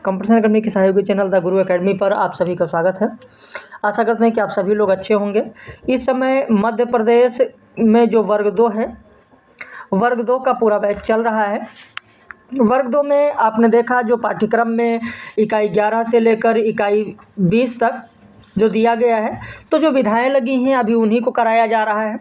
Competition academy के सहयोगी channel the Guru academy पर आप सभी का स्वागत है। आशा करते हैं कि आप सभी लोग अच्छे होंगे। इस समय मध्य प्रदेश में जो वर्ग 2 है, वर्ग 2 का पूरा बैच चल रहा है। वर्ग 2 में आपने देखा जो पाठ्यक्रम में इकाई 11 से लेकर इकाई 20 तक जो दिया गया है, तो जो विधाएँ लगी हैं अभी उन्हीं को कराया जा रहा है।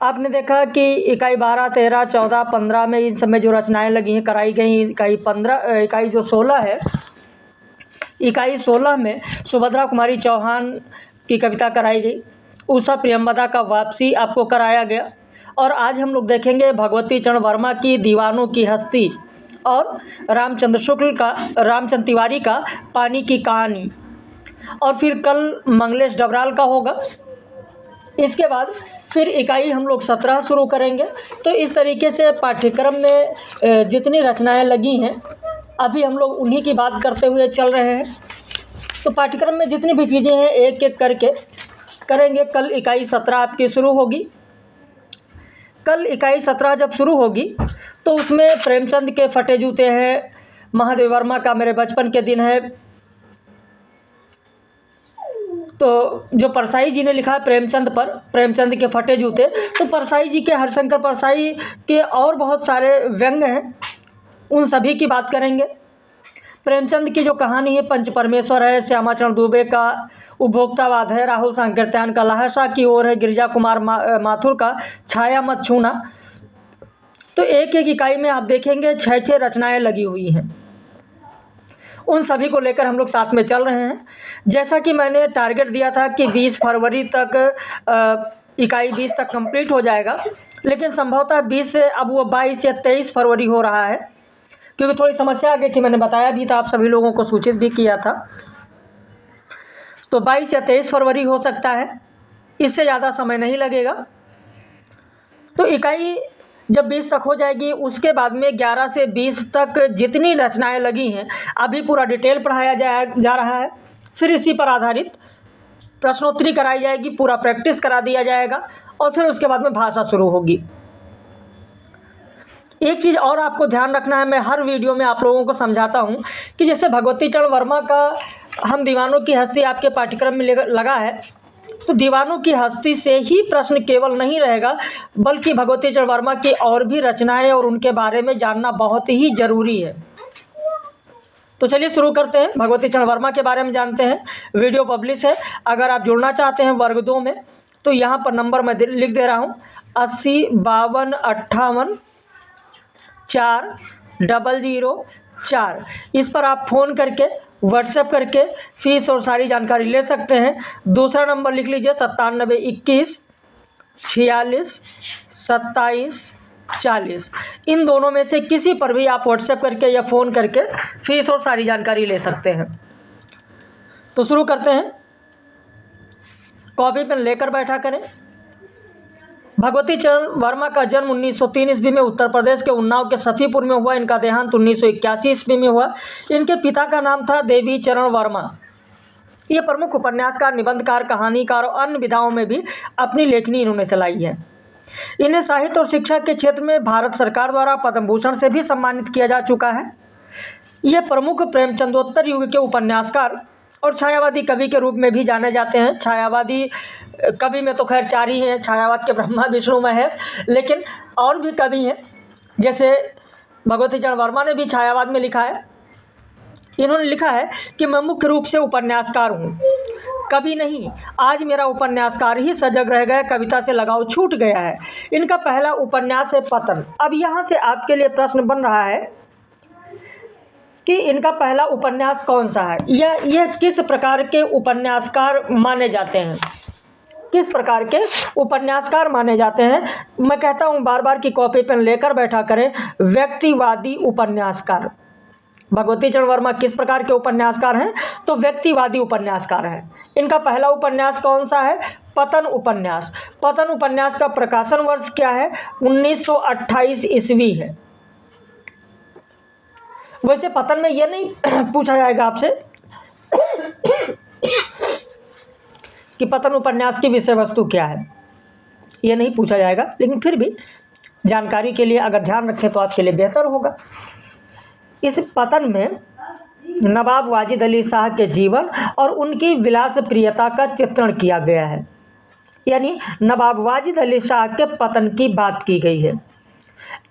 आपने देखा कि इकाई 12, 13, 14, 15 में इन सब में जो रचनाएं लगी हैं कराई गई। इकाई जो 16 है, इकाई 16 में सुभद्रा कुमारी चौहान की कविता कराई गई। उषा प्रियंवदा का वापसी आपको कराया गया। और आज हम लोग देखेंगे भगवती चरण वर्मा की दीवानों की हस्ती और रामचंद्र तिवारी का पानी की कहानी। और फिर कल मंगलेश डबराल का होगा। इसके बाद फिर इकाई हम लोग 17 शुरू करेंगे। तो इस तरीके से पाठ्यक्रम में जितनी रचनाएं लगी हैं अभी हम लोग उन्हीं की बात करते हुए चल रहे हैं। तो पाठ्यक्रम में जितनी भी चीज़ें हैं एक एक करके करेंगे। कल इकाई 17 आपकी शुरू होगी। कल इकाई 17 जब शुरू होगी तो उसमें प्रेमचंद के फटे जूते हैं, महादेव वर्मा का मेरे बचपन के दिन है। तो जो परसाई जी ने लिखा है प्रेमचंद के फटे जूते, तो परसाई जी के हरिशंकर परसाई के और बहुत सारे व्यंग हैं, उन सभी की बात करेंगे। प्रेमचंद की जो कहानी है पंच परमेश्वर है, श्यामाचरण दुबे का उपभोक्तावाद है, राहुल सांकृत्यायन का लाहसा की ओर है, गिरिजा कुमार माथुर का छाया मत छूना। तो एक एक इकाई में आप देखेंगे 6 रचनाएं लगी हुई हैं। उन सभी को लेकर हम लोग साथ में चल रहे हैं। जैसा कि मैंने टारगेट दिया था कि 20 फरवरी तक इकाई 20 तक कंप्लीट हो जाएगा, लेकिन संभवतः 20 से अब वो 22 या 23 फरवरी हो रहा है, क्योंकि थोड़ी समस्या आ गई थी। मैंने बताया भी था, आप सभी लोगों को सूचित भी किया था। तो 22 या 23 फरवरी हो सकता है, इससे ज़्यादा समय नहीं लगेगा। तो इकाई जब 20 तक हो जाएगी उसके बाद में 11 से 20 तक जितनी रचनाएं लगी हैं अभी पूरा डिटेल पढ़ाया जा रहा है। फिर इसी पर आधारित प्रश्नोत्तरी कराई जाएगी, पूरा प्रैक्टिस करा दिया जाएगा और फिर उसके बाद में भाषा शुरू होगी। एक चीज़ और आपको ध्यान रखना है, मैं हर वीडियो में आप लोगों को समझाता हूं कि जैसे भगवती चरण वर्मा का हम दीवानों की हस्ती आपके पाठ्यक्रम में लगा है, तो दीवानों की हस्ती से ही प्रश्न केवल नहीं रहेगा, बल्कि भगवती चरण वर्मा की और भी रचनाएं और उनके बारे में जानना बहुत ही ज़रूरी है। तो चलिए शुरू करते हैं, भगवती चरण वर्मा के बारे में जानते हैं। वीडियो पब्लिश है, अगर आप जुड़ना चाहते हैं वर्ग 2 में तो यहाँ पर नंबर मैं लिख दे रहा हूँ 80 52 58 4 00 4। इस पर आप फ़ोन करके व्हाट्सएप करके फीस और सारी जानकारी ले सकते हैं। दूसरा नंबर लिख लीजिए 97 21 46 27 40। इन दोनों में से किसी पर भी आप व्हाट्सएप करके या फ़ोन करके फीस और सारी जानकारी ले सकते हैं। तो शुरू करते हैं। कॉपी पेन लेकर बैठा करें। भगवती चरण वर्मा का जन्म 1903 ईस्वी में उत्तर प्रदेश के उन्नाव के सफ़ीपुर में हुआ। इनका देहांत 1981 ईस्वी में हुआ। इनके पिता का नाम था देवी चरण वर्मा। ये प्रमुख उपन्यासकार, निबंधकार, कहानीकार और अन्य विधाओं में भी अपनी लेखनी इन्होंने चलाई है। इन्हें साहित्य और शिक्षा के क्षेत्र में भारत सरकार द्वारा पद्म भूषण से भी सम्मानित किया जा चुका है। ये प्रमुख प्रेमचंदोत्तर युग के उपन्यासकार और छायावादी कवि के रूप में भी जाने जाते हैं। छायावादी कवि में तो खैर 4 ही हैं, छायावाद के ब्रह्मा विष्णु महेश, लेकिन और भी कवि हैं। जैसे भगवती चरण वर्मा ने भी छायावाद में लिखा है। इन्होंने लिखा है कि मैं मुख्य रूप से उपन्यासकार हूँ, कवि नहीं। आज मेरा उपन्यासकार ही सजग रह गया, कविता से लगाव छूट गया है। इनका पहला उपन्यास है पतन। अब यहाँ से आपके लिए प्रश्न बन रहा है कि इनका पहला उपन्यास कौन सा है, यह किस प्रकार के उपन्यासकार माने जाते हैं, किस प्रकार के उपन्यासकार माने जाते हैं। मैं कहता हूँ बार बार कि कॉपी पेन लेकर बैठा करें। व्यक्तिवादी उपन्यासकार। भगवती चरण वर्मा किस प्रकार के उपन्यासकार हैं, तो व्यक्तिवादी उपन्यासकार हैं। इनका पहला उपन्यास कौन सा है, पतन उपन्यास। पतन उपन्यास का प्रकाशन वर्ष क्या है, 1928 ईस्वी है। वैसे पतन में यह नहीं पूछा जाएगा आपसे कि पतन उपन्यास की विषय वस्तु क्या है, ये नहीं पूछा जाएगा, लेकिन फिर भी जानकारी के लिए अगर ध्यान रखें तो आपके लिए बेहतर होगा। इस पतन में नवाब वाजिद अली शाह के जीवन और उनकी विलास प्रियता का चित्रण किया गया है। यानी नवाब वाजिद अली शाह के पतन की बात की गई है।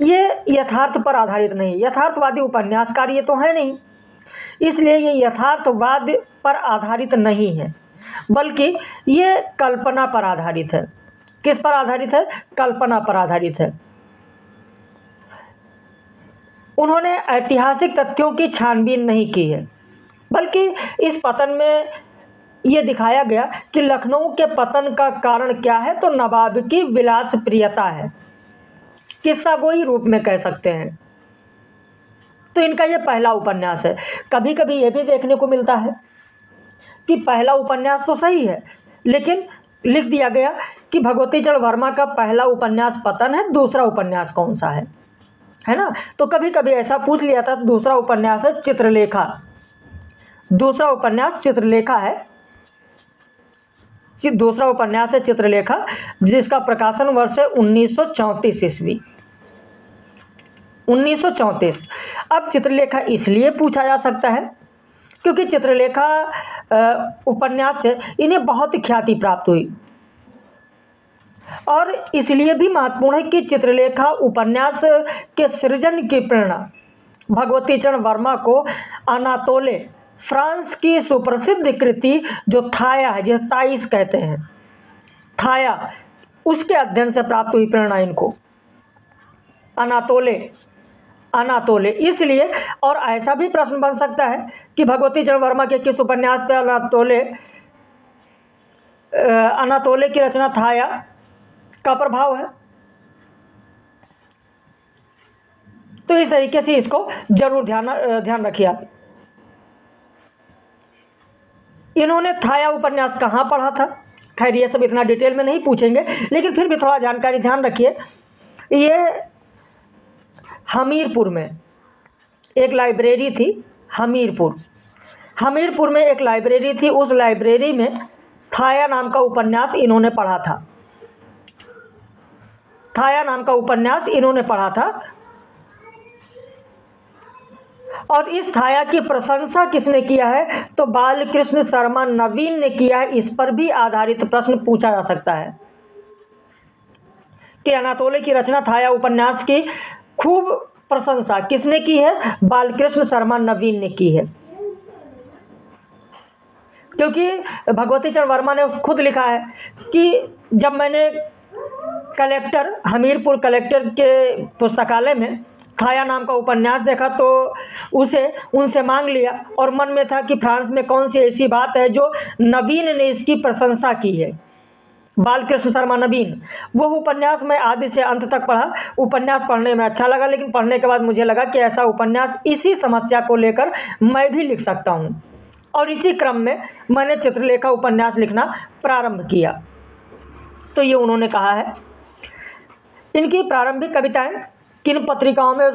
ये यथार्थ पर आधारित नहीं, यथार्थवादी उपन्यासकार ये तो है नहीं, इसलिए ये यथार्थवाद पर आधारित नहीं है, बल्कि ये कल्पना पर आधारित है। किस पर आधारित है? कल्पना पर आधारित है। उन्होंने ऐतिहासिक तथ्यों की छानबीन नहीं की है, बल्कि इस पतन में ये दिखाया गया कि लखनऊ के पतन का कारण क्या है, तो नवाब की विलास प्रियता है, किस्सागोई रूप में कह सकते हैं। तो इनका ये पहला उपन्यास है। कभी कभी ये भी देखने को मिलता है कि पहला उपन्यास तो सही है, लेकिन लिख दिया गया कि भगवती चरण वर्मा का पहला उपन्यास पतन है, दूसरा उपन्यास कौन सा है ना। तो कभी कभी ऐसा पूछ लिया था। दूसरा उपन्यास है चित्रलेखा। दूसरा उपन्यास चित्रलेखा है। दूसरा उपन्यास है चित्रलेखा, जिसका प्रकाशन वर्ष है 1934 ईस्वी, 1934। अब चित्रलेखा इसलिए पूछा जा सकता है क्योंकि चित्रलेखा उपन्यास से इन्हें बहुत ख्याति प्राप्त हुई, और इसलिए भी महत्वपूर्ण है कि चित्रलेखा उपन्यास के सृजन की प्रेरणा भगवती चरण वर्मा को अनातोले, फ्रांस की सुप्रसिद्ध कृति जो थाया है, जिसे ताइस कहते हैं, थाया, उसके अध्ययन से प्राप्त हुई प्रेरणा इनको। अनातोले इसलिए, और ऐसा भी प्रश्न बन सकता है कि भगवती चरण वर्मा के किस उपन्यास पे अनातोले की रचना थाया का प्रभाव है। तो इस तरीके से इसको जरूर ध्यान रखिए आप। इन्होंने थाया उपन्यास कहाँ पढ़ा था? खैर ये सब इतना डिटेल में नहीं पूछेंगे, लेकिन फिर भी थोड़ा जानकारी ध्यान रखिए। ये हमीरपुर में एक लाइब्रेरी थी। हमीरपुर में एक लाइब्रेरी थी। उस लाइब्रेरी में थाया नाम का उपन्यास इन्होंने पढ़ा था। और इस थाया की प्रशंसा किसने किया है? तो बालकृष्ण शर्मा नवीन ने किया है। इस पर भी आधारित प्रश्न पूछा जा सकता है कि अनातोले की रचना थाया उपन्यास की खूब प्रशंसा किसने की है? बालकृष्ण शर्मा नवीन ने की है। क्योंकि भगवती चरण वर्मा ने खुद लिखा है कि जब मैंने हमीरपुर कलेक्टर के पुस्तकालय में थाया नाम का उपन्यास देखा तो उनसे मांग लिया, और मन में था कि फ्रांस में कौन सी ऐसी बात है जो नवीन ने इसकी प्रशंसा की है, बालकृष्ण शर्मा नवीन। वो उपन्यास मैं आदि से अंत तक पढ़ा। उपन्यास पढ़ने में अच्छा लगा, लेकिन पढ़ने के बाद मुझे लगा कि ऐसा उपन्यास इसी समस्या को लेकर मैं भी लिख सकता हूँ, और इसी क्रम में मैंने चित्रलेखा उपन्यास लिखना प्रारंभ किया। तो ये उन्होंने कहा है। इनकी प्रारंभिक कविताएं किन पत्रिकाओं में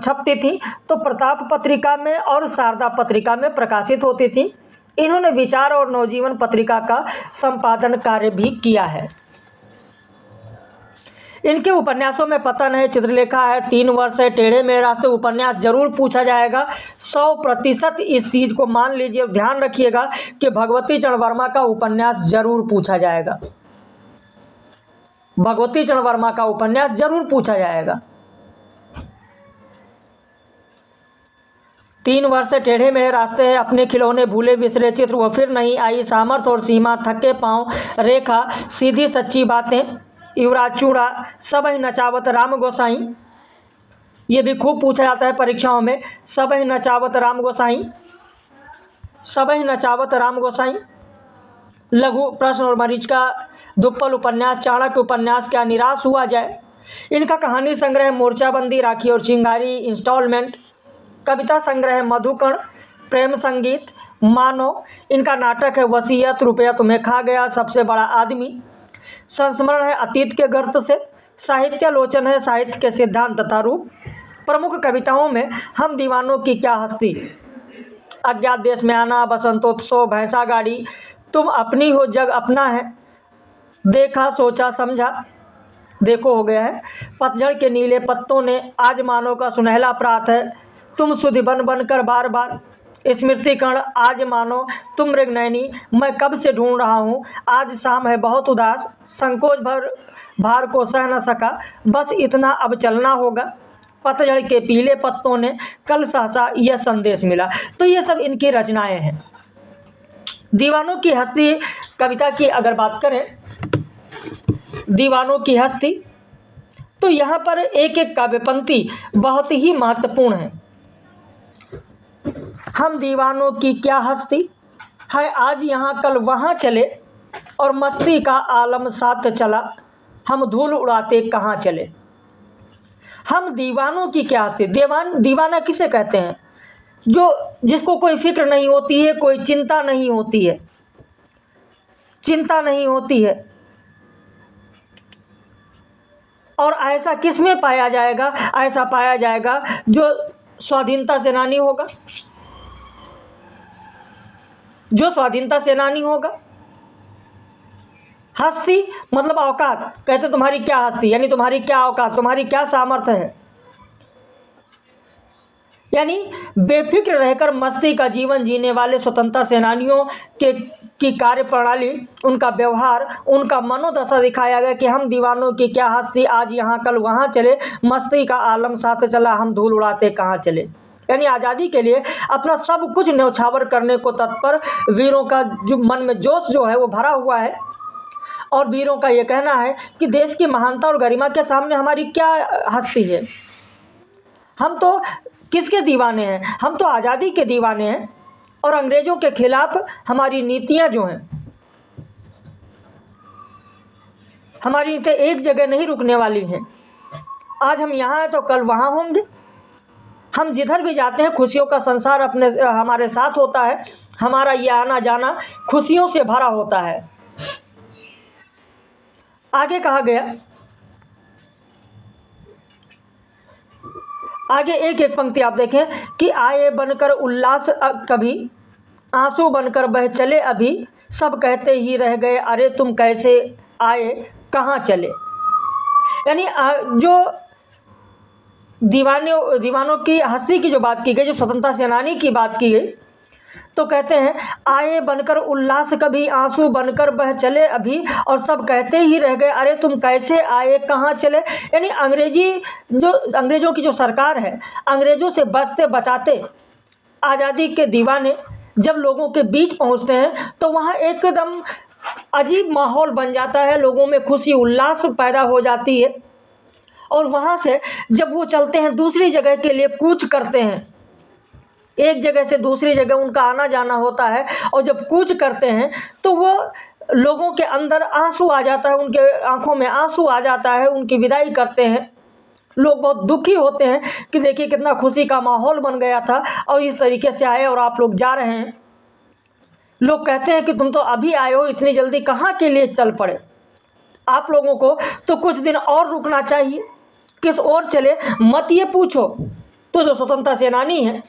छपती थी? तो प्रताप पत्रिका में और शारदा पत्रिका में प्रकाशित होती थी। इन्होंने विचार और नवजीवन पत्रिका का संपादन कार्य भी किया है। इनके उपन्यासों में पतन है, चित्रलेखा है, 3 वर्ष है, टेढ़े मेढ़े रास्ते उपन्यास जरूर पूछा जाएगा। 100% इस चीज़ को मान लीजिए, ध्यान रखिएगा कि भगवती चरण वर्मा का उपन्यास जरूर पूछा जाएगा। भगवती चरण वर्मा का उपन्यास जरूर पूछा जाएगा। 3 वर्ष से टेढ़े मेढ़े रास्ते हैं, अपने खिलौने भूले बिसरे चित्र, वो फिर नहीं आई, सामर्थ्य और सीमा, थके पाँव, रेखा, सीधी सच्ची बातें, युवराज चूड़ा, सबही नचावत राम गोसाई। ये भी खूब पूछा जाता है परीक्षाओं में, सबही नचावत राम गोसाई। लघु प्रश्न और मरीचिका, दुप्पल उपन्यास, चाणक्य उपन्यास, क्या निराश हुआ जाए। इनका कहानी संग्रह मोर्चाबंदी, राखी और चिंगारी, इंस्टॉलमेंट। कविता संग्रह मधुकण, प्रेम संगीत, मानो। इनका नाटक है वसीयत, रुपया तुम्हें खा गया, सबसे बड़ा आदमी। संस्मरण है अतीत के गर्त से। साहित्यालोचन है साहित्य के सिद्धांत तथा रूप। प्रमुख कविताओं में हम दीवानों की क्या हस्ती, अज्ञात देश में आना, बसंतोत्सव, भैंसा गाड़ी, तुम अपनी हो जग अपना है, देखा सोचा समझा, देखो हो गया है, पतझड़ के नीले पत्तों ने, आज मानो का सुनहला प्रात है, तुम सुधि बन बनकर बार बार, स्मृति कण आज मानो तुम मृगनयनी, मैं कब से ढूंढ रहा हूँ, आज शाम है बहुत उदास, संकोच भर भार को सह न सका, बस इतना अब चलना होगा, पतझड़ के पीले पत्तों ने कल सहसा यह संदेश मिला। तो ये सब इनकी रचनाएं हैं। दीवानों की हस्ती कविता की अगर बात करें, दीवानों की हस्ती, तो यहाँ पर एक एक काव्य पंक्ति बहुत ही महत्वपूर्ण है। हम दीवानों की क्या हस्ती है, आज यहाँ कल वहाँ चले, और मस्ती का आलम साथ चला, हम धूल उड़ाते कहाँ चले। हम दीवानों की क्या हस्ती, दीवाना किसे कहते हैं, जिसको कोई फिक्र नहीं होती है, कोई चिंता नहीं होती है, चिंता नहीं होती है। और ऐसा किस में पाया जाएगा, ऐसा पाया जाएगा जो स्वाधीनता सेनानी होगा, जो स्वाधीनता सेनानी होगा। हस्ती मतलब औकात, कहते तुम्हारी क्या हस्ती, यानी तुम्हारी क्या औकात, तुम्हारी क्या सामर्थ्य है। यानी बेफिक्र रहकर मस्ती का जीवन जीने वाले स्वतंत्रता सेनानियों की कार्य प्रणाली, उनका व्यवहार, उनका मनोदशा दिखाया गया कि हम दीवानों की क्या हस्ती, आज यहाँ कल वहाँ चले, मस्ती का आलम साथ चला, हम धूल उड़ाते कहाँ चले। यानी आज़ादी के लिए अपना सब कुछ न्यौछावर करने को तत्पर वीरों का जो मन में जोश जो है वो भरा हुआ है। और वीरों का ये कहना है कि देश की महानता और गरिमा के सामने हमारी क्या हस्ती है, हम तो किसके दीवाने हैं, हम तो आज़ादी के दीवाने हैं। और अंग्रेज़ों के खिलाफ हमारी नीतियां जो हैं, हमारी नीतियां एक जगह नहीं रुकने वाली हैं। आज हम यहाँ हैं तो कल वहाँ होंगे। हम जिधर भी जाते हैं खुशियों का संसार हमारे साथ होता है, हमारा ये आना जाना खुशियों से भरा होता है। आगे कहा गया, आगे एक एक पंक्ति आप देखें कि आए बनकर उल्लास कभी, आंसू बनकर बह चले अभी, सब कहते ही रह गए अरे तुम कैसे आए कहाँ चले। यानी जो दीवानों की हस्ती की जो बात की गई, जो स्वतंत्रता सेनानी की बात की गई, तो कहते हैं आए बनकर उल्लास कभी, आंसू बनकर बह चले अभी, और सब कहते ही रह गए अरे तुम कैसे आए कहाँ चले। यानी अंग्रेज़ों की जो सरकार है, अंग्रेज़ों से बचते बचाते आज़ादी के दीवाने जब लोगों के बीच पहुंचते हैं तो वहाँ एकदम अजीब माहौल बन जाता है, लोगों में खुशी उल्लास पैदा हो जाती है। और वहाँ से जब वो चलते हैं दूसरी जगह के लिए कूच करते हैं, एक जगह से दूसरी जगह उनका आना जाना होता है, और जब कूच करते हैं तो वो लोगों के अंदर आंसू आ जाता है, उनके आंखों में आंसू आ जाता है, उनकी विदाई करते हैं। लोग बहुत दुखी होते हैं कि देखिए कितना खुशी का माहौल बन गया था और इस तरीके से आए और आप लोग जा रहे हैं। लोग कहते हैं कि तुम तो अभी आए हो, इतनी जल्दी कहाँ के लिए चल पड़े, आप लोगों को तो कुछ दिन और रुकना चाहिए, किस ओर चले मत ये पूछो। तो जो स्वतंत्रता सेनानी है,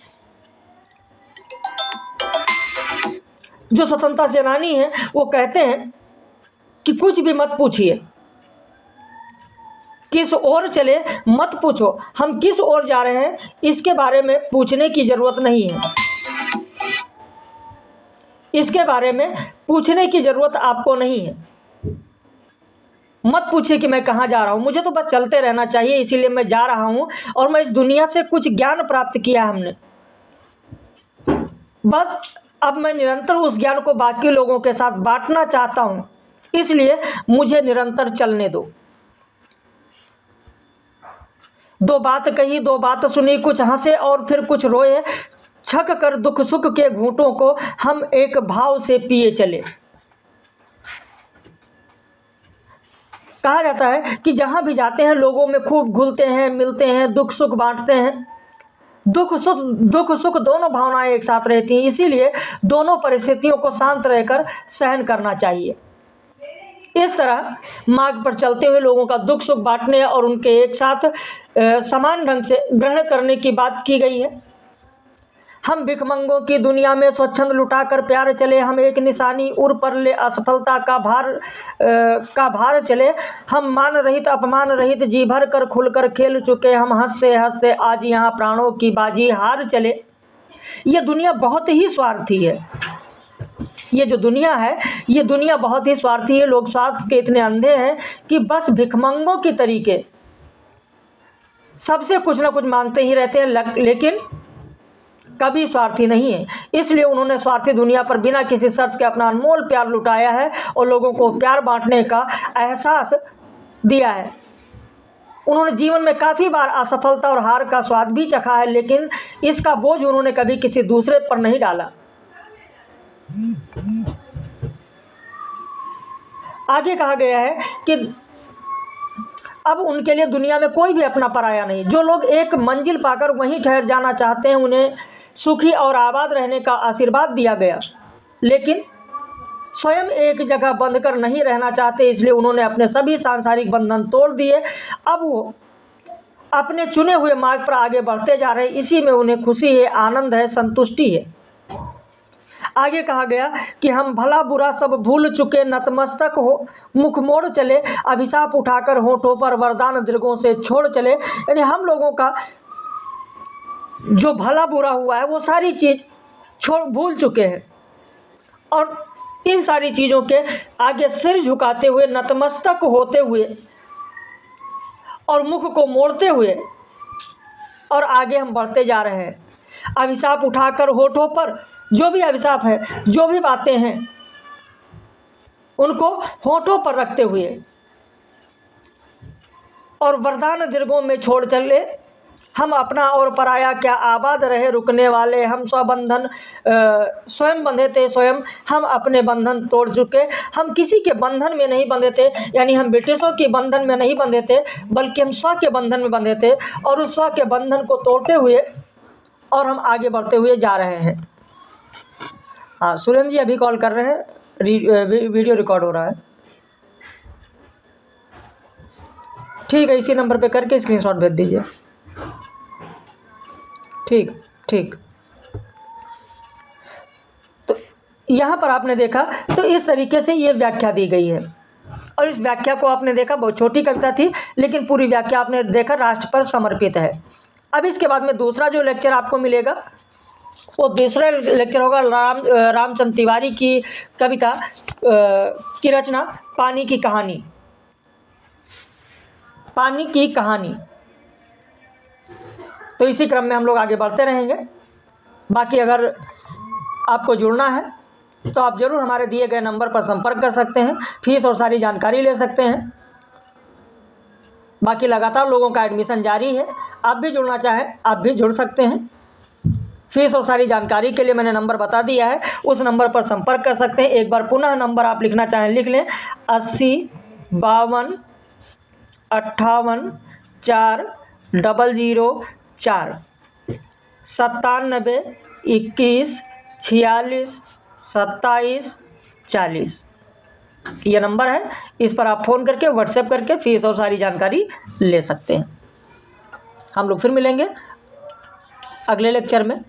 जो स्वतंत्रता सेनानी है वो कहते हैं कि कुछ भी मत पूछिए, किस ओर चले मत पूछो, हम किस ओर जा रहे हैं इसके बारे में पूछने की ज़रूरत नहीं है, इसके बारे में पूछने की ज़रूरत आपको नहीं है। मत पूछिए कि मैं कहाँ जा रहा हूँ, मुझे तो बस चलते रहना चाहिए, इसीलिए मैं जा रहा हूँ और मैं इस दुनिया से कुछ ज्ञान प्राप्त किया हमने, बस अब मैं निरंतर उस ज्ञान को बाकी लोगों के साथ बांटना चाहता हूँ, इसलिए मुझे निरंतर चलने दो। दो बात कही दो बात सुनी, कुछ हंसे और फिर कुछ रोए, छक कर दुख सुख के घूंटों को हम एक भाव से पिए चले। कहा जाता है कि जहाँ भी जाते हैं लोगों में खूब घुलते हैं, मिलते हैं, दुख सुख बांटते हैं। दुख सुख दोनों भावनाएं एक साथ रहती हैं, इसीलिए दोनों परिस्थितियों को शांत रहकर सहन करना चाहिए। इस तरह मार्ग पर चलते हुए लोगों का दुख सुख बांटने और उनके एक साथ समान ढंग से ग्रहण करने की बात की गई है। हम भिखमंगों की दुनिया में स्वच्छंद लुटा कर प्यार चले, हम एक निशानी उर पर ले असफलता का भार चले, हम मान रहित अपमान रहित जी भर कर खुलकर खेल चुके, हम हंसते हंसते आज यहाँ प्राणों की बाजी हार चले। ये दुनिया बहुत ही स्वार्थी है। ये जो दुनिया है, ये दुनिया बहुत ही स्वार्थी है। लोग स्वार्थ के इतने अंधे हैं कि बस भिखमंगों की तरीके सबसे कुछ ना कुछ मांगते ही रहते हैं, लेकिन कभी स्वार्थी नहीं है। इसलिए उन्होंने स्वार्थी दुनिया पर बिना किसी शर्त के अपना अनमोल प्यार लुटाया है और लोगों को प्यार बांटने का एहसास दिया है। उन्होंने जीवन में काफ़ी बार असफलता और हार का स्वाद भी चखा है, लेकिन इसका बोझ उन्होंने कभी किसी दूसरे पर नहीं डाला। आगे कहा गया है कि अब उनके लिए दुनिया में कोई भी अपना पराया नहीं। जो लोग एक मंजिल पाकर वहीं ठहर जाना चाहते हैं, उन्हें सुखी और आबाद रहने का आशीर्वाद दिया गया, लेकिन स्वयं एक जगह बंध कर नहीं रहना चाहते, इसलिए उन्होंने अपने सभी सांसारिक बंधन तोड़ दिए। अब वो अपने चुने हुए मार्ग पर आगे बढ़ते जा रहे हैं। इसी में उन्हें खुशी है, आनंद है, संतुष्टि है। आगे कहा गया कि हम भला बुरा सब भूल चुके, नतमस्तक हो मुख मोड़ चले, अभिशाप उठाकर होठों पर वरदान दीर्घों से छोड़ चले। यानी हम लोगों का जो भला बुरा हुआ है वो सारी चीज़ भूल चुके हैं और इन सारी चीज़ों के आगे सिर झुकाते हुए, नतमस्तक होते हुए और मुख को मोड़ते हुए और आगे हम बढ़ते जा रहे हैं। अभिशाप उठाकर होठों पर, जो भी अभिशाप है, जो भी बातें हैं, उनको होठों पर रखते हुए और वरदान दीर्घों में छोड़ चले। हम अपना और पराया क्या आबाद रहे रुकने वाले, हम स्वबंधन स्वयं बंधे थे स्वयं, हम अपने बंधन तोड़ चुके। हम किसी के बंधन में नहीं बंधे थे, यानी हम ब्रिटिशों के बंधन में नहीं बंधे थे, बल्कि हम स्व के बंधन में बंधे थे और उस स्व के बंधन को तोड़ते हुए और हम आगे बढ़ते हुए जा रहे हैं। हाँ, सुरेंद्र जी अभी कॉल कर रहे हैं, वीडियो रिकॉर्ड हो रहा है। ठीक है, इसी नंबर पे करके स्क्रीनशॉट भेज दीजिए। ठीक ठीक। तो यहाँ पर आपने देखा, तो इस तरीके से ये व्याख्या दी गई है और इस व्याख्या को आपने देखा, बहुत छोटी कविता थी, लेकिन पूरी व्याख्या आपने देखा राष्ट्र पर समर्पित है। अब इसके बाद में दूसरा जो लेक्चर आपको मिलेगा, वो दूसरा लेक्चर होगा रामचंद्र तिवारी की कविता की रचना पानी की कहानी। पानी की कहानी। तो इसी क्रम में हम लोग आगे बढ़ते रहेंगे। बाकी अगर आपको जुड़ना है तो आप ज़रूर हमारे दिए गए नंबर पर संपर्क कर सकते हैं, फीस और सारी जानकारी ले सकते हैं। बाकी लगातार लोगों का एडमिशन जारी है, आप भी जुड़ना चाहें आप भी जुड़ सकते हैं। फीस और सारी जानकारी के लिए मैंने नंबर बता दिया है, उस नंबर पर संपर्क कर सकते हैं। एक बार पुनः नंबर आप लिखना चाहें लिख लें, 80 52 58 4 004 97 21 46 27 40। ये नंबर है, इस पर आप फ़ोन करके व्हाट्सएप करके फ़ीस और सारी जानकारी ले सकते हैं। हम लोग फिर मिलेंगे अगले लेक्चर में।